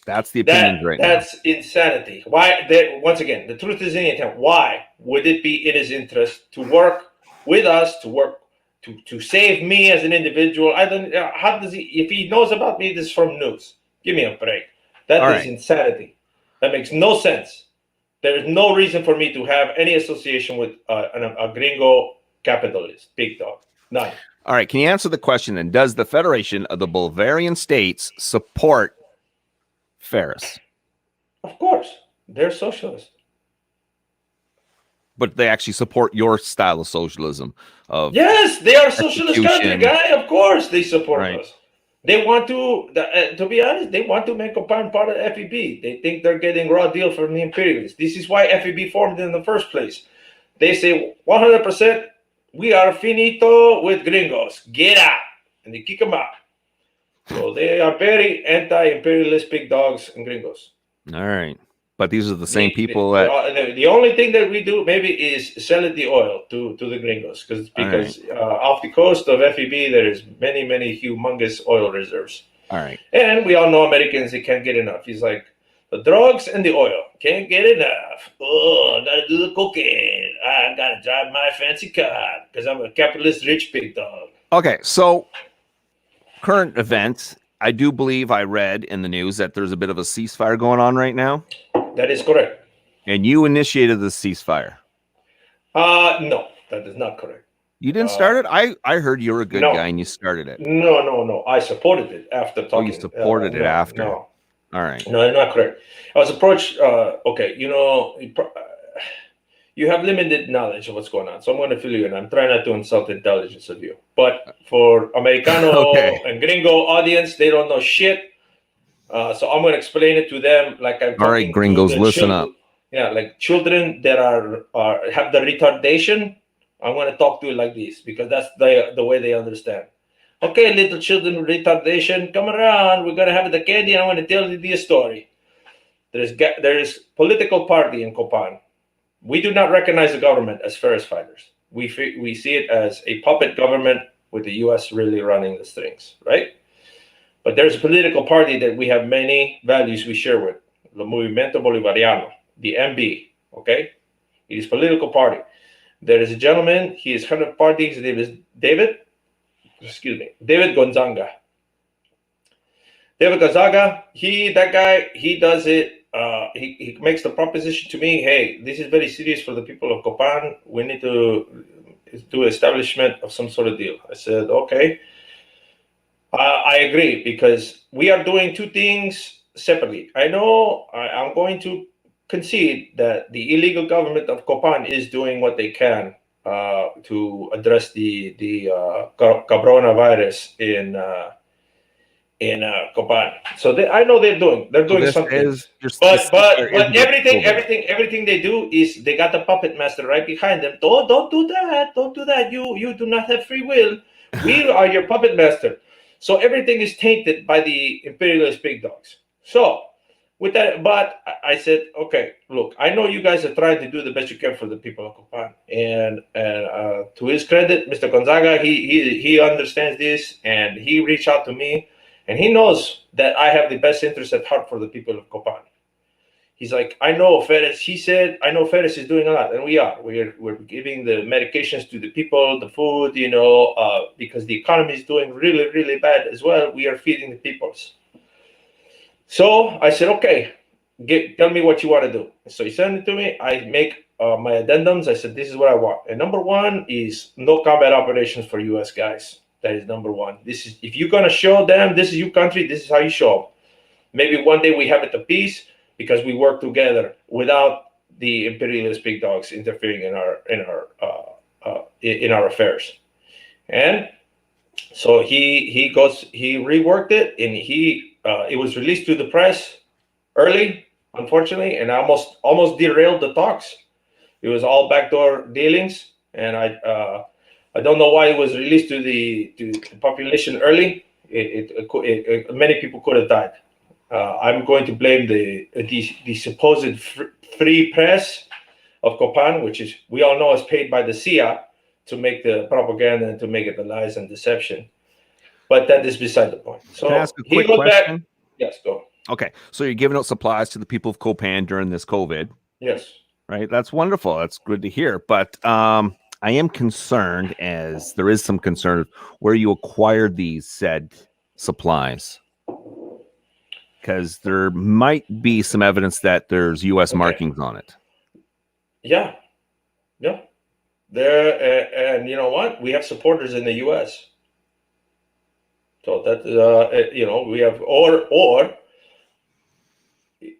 Speaker 1: That's the opinion now.
Speaker 5: That's insanity. Why? Once again, the truth is in the intent. Why would it be in his interest to work with us, to save me as an individual? I don't. How does he? If he knows about me, this is from news. Give me a break. That is insanity. That makes no sense. There is no reason for me to have any association with a gringo capitalist, big dog. None.
Speaker 1: All right. Can you answer the question then? Does the Federation of the Bulgarian States support Ferris?
Speaker 5: Of course. They're socialist.
Speaker 1: But they actually support your style of socialism.
Speaker 5: Yes, they are a socialist country, guy. Of course they support us. They want to be honest, they want to make COPAN part of FEB. They think they're getting raw deal from the imperialists. This is why FEB formed in the first place. They say 100% we are finito with gringos. Get out. And they kick them out. So they are very anti-imperialist big dogs and gringos.
Speaker 1: All right. But these are the same people
Speaker 5: the only thing that we do maybe is sell the oil to the gringos because off the coast of FEB there is many humongous oil reserves.
Speaker 1: All right.
Speaker 5: And we all know Americans, they can't get enough. He's like, the drugs and the oil can't get enough. Oh, I gotta do the cocaine. I gotta drive my fancy car because I'm a capitalist rich big dog.
Speaker 1: Okay, so current events. I do believe I read in the news that there's a bit of a ceasefire going on right now.
Speaker 5: That is correct.
Speaker 1: And you initiated the ceasefire.
Speaker 5: No, that is not correct.
Speaker 1: You didn't start it? I heard you were a good guy and you started it.
Speaker 5: No. I supported it after talking.
Speaker 1: Oh, you supported it after?
Speaker 5: No.
Speaker 1: All right.
Speaker 5: No, not correct. I was approached, you have limited knowledge of what's going on. So I'm going to fill you in. I'm trying not to insult the intelligence of you. But for Americano and gringo audience, they don't know shit. So I'm going to explain it to them like I'm talking.
Speaker 1: All right, gringos, listen up.
Speaker 5: Yeah, like children that have the retardation, I'm going to talk to it like this because that's the way they understand. Okay, little children with retardation, come around. We're going to have the candy and I'm going to tell you this story. There is political party in COPAN. We do not recognize the government as Ferris fighters. We see it as a puppet government with the U.S. really running the strings, right? But there's a political party that we have many values we share with, the Movimiento Bolivariano, the MB, okay? It is a political party. There is a gentleman, he is head of party, his name is David Gonzaga. David Gonzaga, that guy, he does it. He makes the proposition to me, hey, this is very serious for the people of Copan. We need to do establishment of some sort of deal. I said, okay. I agree, because we are doing two things separately. I know I'm going to concede that the illegal government of Copan is doing what they can to address the coronavirus in Copan. So I know they're doing something. But everything they do is they got the puppet master right behind them. Don't do that. Don't do that. You do not have free will. We are your puppet master. So everything is tainted by the imperialist big dogs. So with that, but I said, okay, look, I know you guys are trying to do the best you can for the people of Copan, and to his credit, Mr. Gonzaga, he understands this, and he reached out to me, and he knows that I have the best interest at heart for the people of Copan. He's like, I know Ferris. He said, I know Ferris is doing a lot, and we are. We're giving the medications to the people, the food, because the economy is doing really, really bad as well. We are feeding the peoples. So I said, okay, tell me what you want to do. So he sent it to me. I make my addendums. I said, this is what I want. And number one is no combat operations for U.S. guys. That is number one. This is, if you're gonna show them this is your country, this is how you show them. Maybe one day we have it to peace, because we work together without the imperialist big dogs interfering in our affairs. And so he reworked it, and it was released to the press early, unfortunately, and almost derailed the talks. It was all backdoor dealings, and I don't know why it was released to the population early. Many people could have died. I'm going to blame the supposed free press of Copan, which is, we all know, is paid by the CIA to make the propaganda and to make it the lies and deception. But that is beside the point. So
Speaker 1: can I ask a quick question?
Speaker 5: Yes, go.
Speaker 1: Okay, so you're giving out supplies to the people of Copan during this COVID.
Speaker 5: Yes.
Speaker 1: Right, that's wonderful. That's good to hear. But I am concerned, as there is some concern, of where you acquired these said supplies. Because there might be some evidence that there's U.S. markings on it. Yeah.
Speaker 5: There, and you know what? We have supporters in the U.S. So that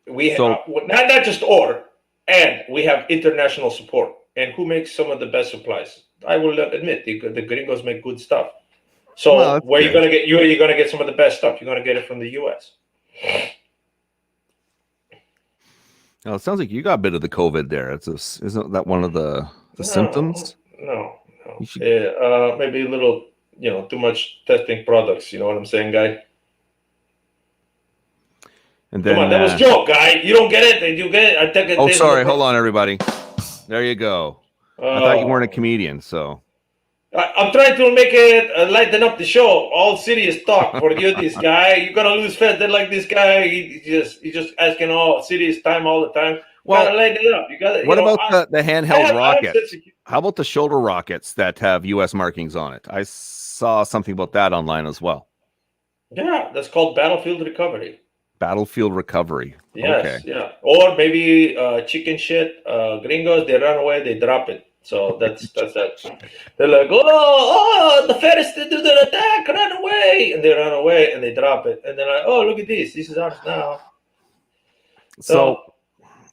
Speaker 5: we have not just and we have international support. And who makes some of the best supplies? I will admit the gringos make good stuff. So where you're gonna get some of the best stuff? You're gonna get it from the U.S.
Speaker 1: Well, it sounds like you got a bit of the COVID there. Isn't that one of the symptoms?
Speaker 5: No. Maybe a little, too much testing products. You know what I'm saying, guy?
Speaker 1: And then,
Speaker 5: come on, that was a joke, guy. You don't get it? Did you get it? I take it.
Speaker 1: Oh, sorry. Hold on, everybody. There you go. I thought you weren't a comedian, so.
Speaker 5: I'm trying to make it lighten up the show. All serious talk for you, this guy. You're gonna lose fat. Then like this guy, he's just asking all serious time all the time.
Speaker 1: Well,
Speaker 5: gotta lighten it up. You got.
Speaker 1: What about the handheld rockets? How about the shoulder rockets that have U.S. markings on it? I saw something about that online as well.
Speaker 5: Yeah, that's called battlefield recovery.
Speaker 1: Battlefield recovery.
Speaker 5: Yes,
Speaker 1: okay.
Speaker 5: Yeah. Or maybe chicken shit. Gringos, they run away, they drop it. So that's that. They're like, oh, the Ferris did the attack, run away, and they run away and they drop it, and they're like, oh, look at this is ours now.
Speaker 1: So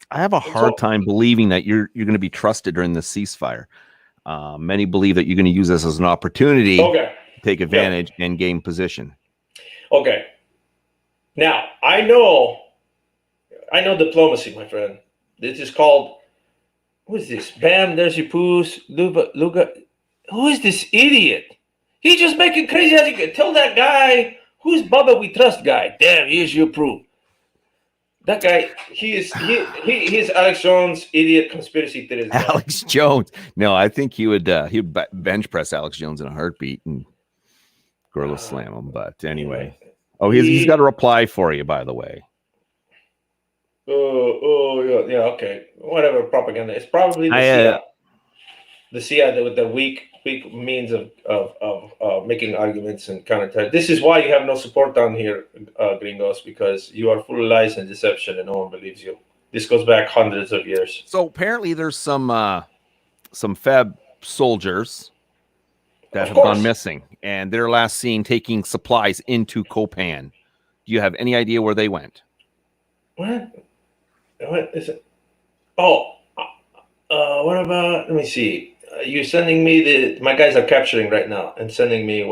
Speaker 1: I have a hard time believing that you're going to be trusted during the ceasefire. Many believe that you're going to use this as an opportunity to take advantage and gain position. Okay.
Speaker 5: Now I know diplomacy, my friend. This is called. Who is this? Bam, there's your poos. Luga. Who is this idiot? He's just making crazy as you can. Tell that guy, who's Bubba we trust guy? Damn, here's your proof. That guy, he is Alex Jones, idiot conspiracy theorist.
Speaker 1: Alex Jones. No, I think he would bench press Alex Jones in a heartbeat and gorilla slam him. But anyway. Oh, he's got a reply for you, by the way.
Speaker 5: Yeah, okay. Whatever propaganda. It's probably the the CIA with their weak means of making arguments and counter. This is why you have no support down here, gringos, because you are full of lies and deception, and no one believes you. This goes back hundreds of years.
Speaker 1: So apparently, there's some Feb soldiers that have gone missing, and they're last seen taking supplies into Copan. Do you have any idea where they went?
Speaker 5: What is it? Oh, what about? Let me see. You're sending me my guys are capturing right now and sending me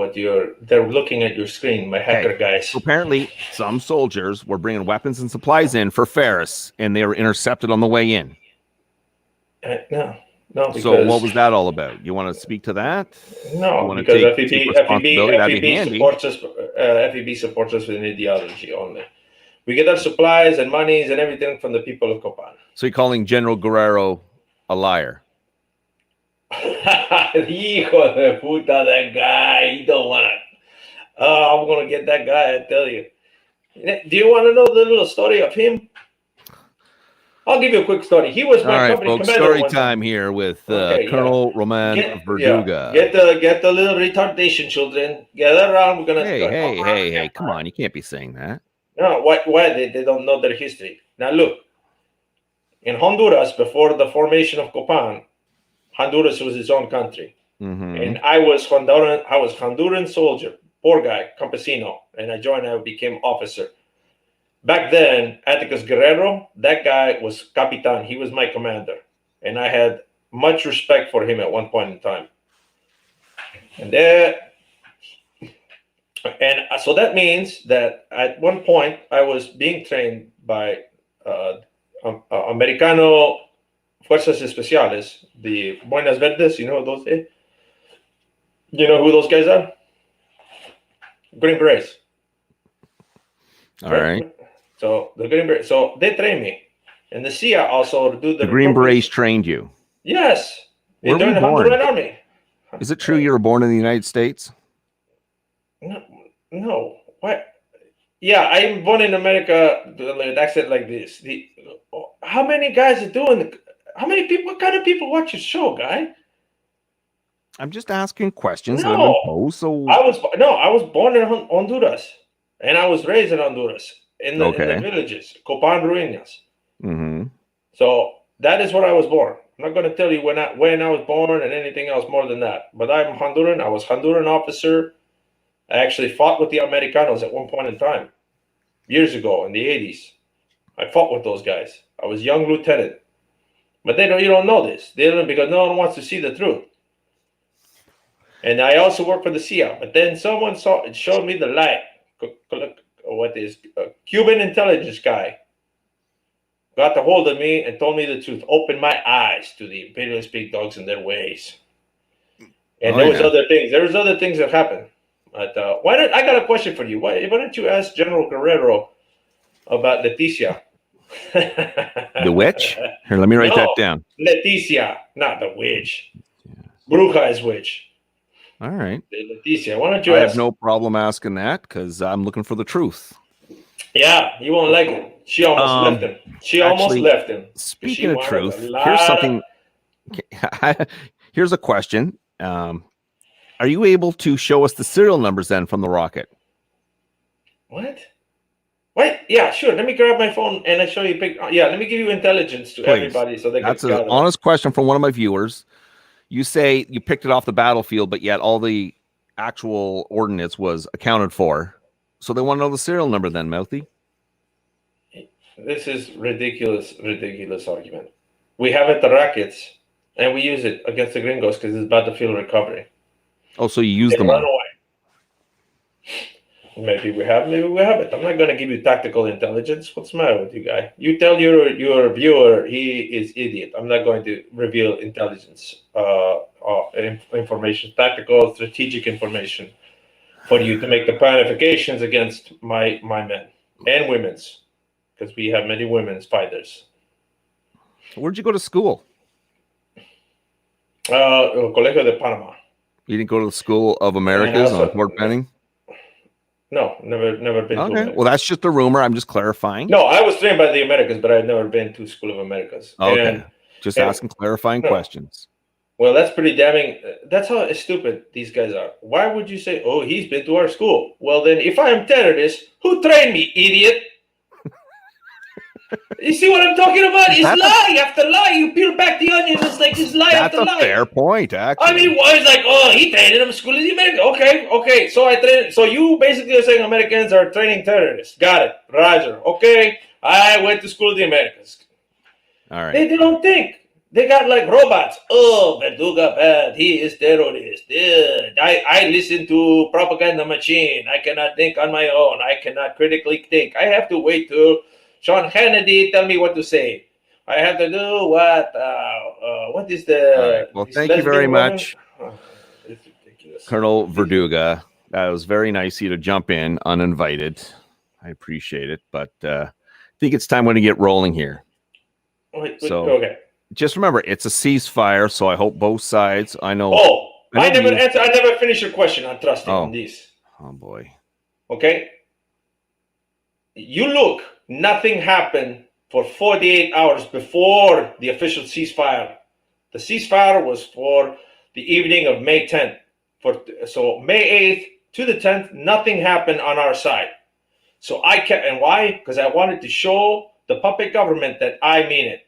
Speaker 5: they're looking at your screen, my hacker guys.
Speaker 1: So apparently, some soldiers were bringing weapons and supplies in for Ferris, and they were intercepted on the way in.
Speaker 5: No.
Speaker 1: So what was that all about? You want to speak to that?
Speaker 5: No, because FEB supports us with an ideology only. We get our supplies and monies and everything from the people of Copan.
Speaker 1: So you're calling General Guerrero a liar?
Speaker 5: Hijo de puta, that guy. He don't want to. Oh, I'm going to get that guy, I tell you. Do you want to know the little story of him? I'll give you a quick story. He was my company
Speaker 1: folks,
Speaker 5: commander.
Speaker 1: Story time here with Col Ramon Verduga.
Speaker 5: Get the little retardation children. Gather around. We're gonna.
Speaker 1: Hey! Come on, you can't be saying that.
Speaker 5: No, why? They don't know their history. Now look, in Honduras, before the formation of Copan, Honduras was its own country, and I was Honduran soldier, poor guy, campesino, and I became officer. Back then, Atticus Guerrero, that guy was Capitan. He was my commander. And I had much respect for him at one point in time. And so that means that at one point, I was being trained by Americano Fuerzas Especiales, the Buenas Verdes. You know who those are? You know who those guys are? Green Berets.
Speaker 1: All right.
Speaker 5: So the Green Berets, so they trained me, and the CIA also do the
Speaker 1: Green Berets trained you.
Speaker 5: Yes,
Speaker 1: where were you
Speaker 5: the
Speaker 1: born?
Speaker 5: Honduran Army.
Speaker 1: Is it true you were born in the United States?
Speaker 5: No. What? Yeah, I'm born in America. Accent like this. How many guys are doing? How many people? What kind of people watch your show, guy?
Speaker 1: I'm just asking questions.
Speaker 5: No,
Speaker 1: that have been posed, so
Speaker 5: I was born in Honduras, and I was raised in Honduras. In the villages, Copan Ruinas. So that is where I was born. I'm not going to tell you when I was born and anything else more than that. But I'm Honduran. I was Honduran officer. I actually fought with the Americanos at one point in time, years ago in the 80s. I fought with those guys. I was young lieutenant. But you don't know this. They don't, because no one wants to see the truth. And I also work for the CIA. But then someone showed me the light. What is a Cuban intelligence guy got a hold of me and told me the truth, opened my eyes to the imperialist big dogs and their ways. And there was other things. There was other things that happened. But I got a question for you. Why don't you ask General Guerrero about Leticia?
Speaker 1: The witch? Here, let me write that down.
Speaker 5: Leticia, not the witch. Bruja is witch.
Speaker 1: All right.
Speaker 5: Leticia, why don't you
Speaker 1: I
Speaker 5: ask?
Speaker 1: have no problem asking that because I'm looking for the truth.
Speaker 5: Yeah, you won't like it. She almost left him. Almost left him.
Speaker 1: Speaking of truth, here's something. Here's a question. Are you able to show us the serial numbers then from the rocket?
Speaker 5: What? Wait, yeah, sure. Let me grab my phone and I show you. Let me give you intelligence to everybody so they can.
Speaker 1: That's an honest question from one of my viewers. You say you picked it off the battlefield, but yet all the actual ordnance was accounted for. So they want to know the serial number then, Mouthy.
Speaker 5: This is ridiculous argument. We have it the rackets, and we use it against the gringos because it's battlefield recovery.
Speaker 1: Oh, so you use them
Speaker 5: run away. Maybe we have it. I'm not going to give you tactical intelligence. What's the matter with you, guy? You tell your viewer he is idiot. I'm not going to reveal intelligence, information, tactical, strategic information for you to make the planifications against my men and women's, because we have many women's fighters.
Speaker 1: Where'd you go to school?
Speaker 5: Colegio de Panama.
Speaker 1: You didn't go to the School of Americas on Fort Benning?
Speaker 5: No, never been to America.
Speaker 1: Well, that's just a rumor. I'm just clarifying.
Speaker 5: No, I was trained by the Americas, but I've never been to School of Americas.
Speaker 1: Okay. Just asking clarifying questions.
Speaker 5: Well, that's pretty damning. That's how stupid these guys are. Why would you say, "Oh, he's been to our school"? Well, then, if I am terrorist, who trained me, idiot? You see what I'm talking about? It's lie after lie. You peel back the onion. It's like it's lie
Speaker 1: That's
Speaker 5: after
Speaker 1: a
Speaker 5: lie.
Speaker 1: fair point, actually.
Speaker 5: I mean, why is like, oh, he trained in a school in the America. Okay. So I trained. So you basically are saying Americans are training terrorists. Got it, Roger. Okay, I went to school in the Americas.
Speaker 1: All right.
Speaker 5: They don't think. They got like robots. Oh, Verduga bad. He is terrorist. I listen to propaganda machine. I cannot think on my own. I cannot critically think. I have to wait till Sean Hannity tell me what to say. I have to do what is the...
Speaker 1: All right. Well, thank you very much,
Speaker 5: It's ridiculous.
Speaker 1: Colonel Verduga. That was very nice of you to jump in uninvited. I appreciate it, but I think it's time when to get rolling here.
Speaker 5: Okay.
Speaker 1: Just remember, it's a ceasefire, so I hope both sides. I know.
Speaker 5: Oh, I never finished your question on trusting on this.
Speaker 1: Oh boy.
Speaker 5: Okay. You look. Nothing happened for 48 hours before the official ceasefire. The ceasefire was for the evening of May 10th. So May 8th to the 10th, nothing happened on our side. So I kept, and why? Because I wanted to show the puppet government that I mean it.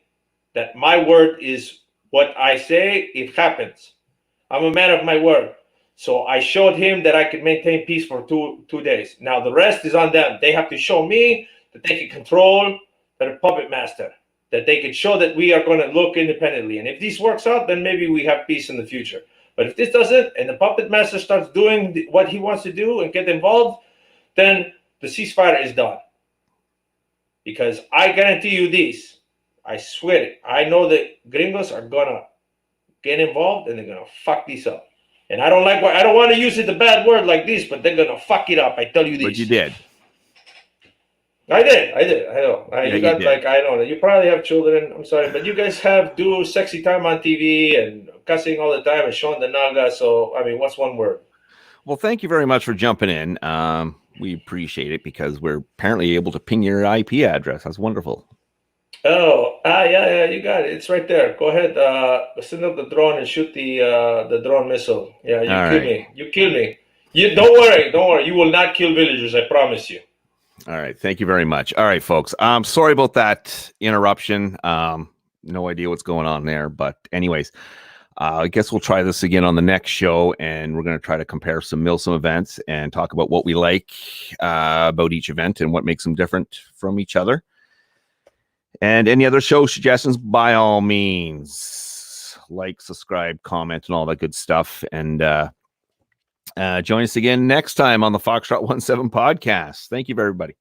Speaker 5: That my word is what I say, it happens. I'm a man of my word. So I showed him that I could maintain peace for two days. Now the rest is on them. They have to show me that they can control the puppet master. That they can show that we are going to look independently. And if this works out, then maybe we have peace in the future. But if this doesn't, and the puppet master starts doing what he wants to do and get involved, then the ceasefire is done. Because I guarantee you this. I swear it. I know that gringos are gonna get involved and they're gonna fuck this up. And I don't want to use it a bad word like this, but they're gonna fuck it up. I tell you this.
Speaker 1: But you did.
Speaker 5: I did. I know.
Speaker 1: You got
Speaker 5: did. I don't know. You probably have children. I'm sorry, but you guys do sexy time on TV and cussing all the time and showing the naga. So I mean, what's one word?
Speaker 1: Well, thank you very much for jumping in. We appreciate it because we're apparently able to ping your IP address. That's wonderful.
Speaker 5: Oh, yeah, you got it. It's right there. Go ahead. Send up the drone and shoot the drone missile. Yeah, you kill me. You don't worry. You will not kill villagers. I promise you.
Speaker 1: All right. Thank you very much. All right, folks. Sorry about that interruption. No idea what's going on there, but anyways, I guess we'll try this again on the next show, and we're going to try to compare some Milsim events and talk about what we like about each event and what makes them different from each other. And any other show suggestions, by all means, like, subscribe, comment, and all that good stuff. And join us again next time on the Foxtrot 17 podcast. Thank you, everybody.